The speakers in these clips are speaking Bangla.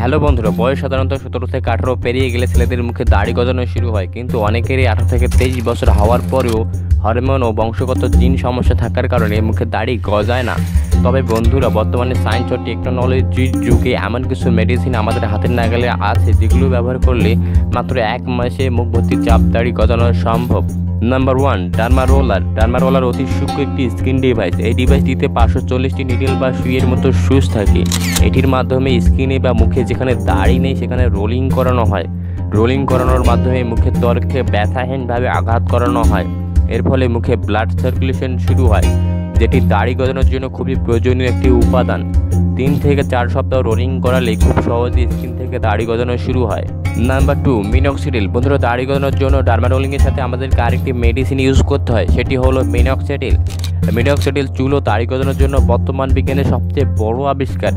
হ্যালো বন্ধুরা, বয়স সাধারণত 17 থেকে 18 পেরিয়ে গেলে ছেলেদের মুখে দাড়ি গজানো শুরু হয়, কিন্তু অনেকেরই 18 থেকে 23 বছর হওয়ার পরেও হরমোন ও বংশগত জিন সমস্যা থাকার কারণে মুখে দাড়ি গজায় না। তবে বন্ধুরা, বর্তমানে সায়েন্স ও টেকনোলজির যুগে এমন কিছু মেডিসিন আমাদের হাতের নাগালে আছে যেগুলো ব্যবহার করলে মাত্র 1 মাসে মুখ ভর্তি চাপ দাড়ি গজানো সম্ভব। Number 1, derma roller. Derma roller অতি সূক্ষ্ম একটি স্কিন ডিভাইস। এই ডিভাইসটিতে 540টি নিডল বা সুইয়ের মতো সুচ থাকে। এটির মাধ্যমে স্কিনে বা মুখে যেখানে দাড়ি নেই সেখানে রোলিং করানো হয়। রোলিং করানোর মাধ্যমে মুখের ত্বকে ব্যথাহীনভাবে আঘাত করানো হয়। এর ফলে মুখে ব্লাড সার্কুলেশন শুরু হয়, যেটি দাড়ি গজানোর জন্য খুবই প্রয়োজনীয় একটি উপাদান। 3 থেকে 4 সপ্তাহ রোলিং করালে খুব সহজে স্কিন থেকে দাড়ি গজানো শুরু হয়। Number 2, minoxidil. বন্ধুরা, দাড়ি গজানোর জন্য ডার্মা রোলিংয়ের সাথে আমাদেরকে আরেকটি মেডিসিন ইউজ করতে হয়, সেটি হলো মিনক্সিডিল। মিনক্সিডিল চুল ও দাড়ি গজানোর জন্য বর্তমান বিজ্ঞানের সবচেয়ে বড় আবিষ্কার।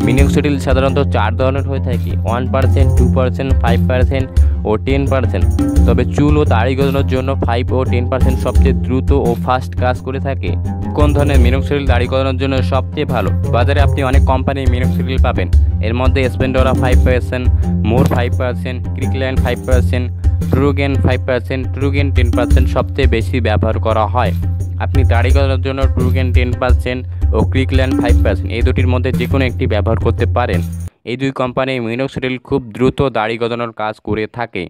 মিনক্সিডিল সাধারণত 4 ধরনের হয়ে থাকে: 1%, 2%, 5% ও 10%। তবে চুল ও দাড়ি গজানোর জন্য 5 ও 10% সবচেয়ে দ্রুত ও ফাস্ট কাজ করে থাকে। কোন ধরনের মিনক্সিডিল দাড়ি গজানোর জন্য সবচেয়ে ভালো? বাজারে আপনি অনেক কোম্পানির মিনক্সিডিল পাবেন। এর মধ্যে স্প্লেন্ডরা 5%, মোর 5%, ক্রিকল্যান্ড 5%, ট্রুগেন 5%, ট্রুগেন 10% সবচেয়ে বেশি ব্যবহার করা হয়। আপনি দাড়ি গজানোর জন্য ট্রুগেন 10% ও ক্রিকল্যান্ড 5% এই দুটির মধ্যে যে কোনো একটি ব্যবহার করতে পারেন। এই দুই কোম্পানির মিনক্সিডিল খুব দ্রুত দাড়ি গজানোর কাজ করে থাকে।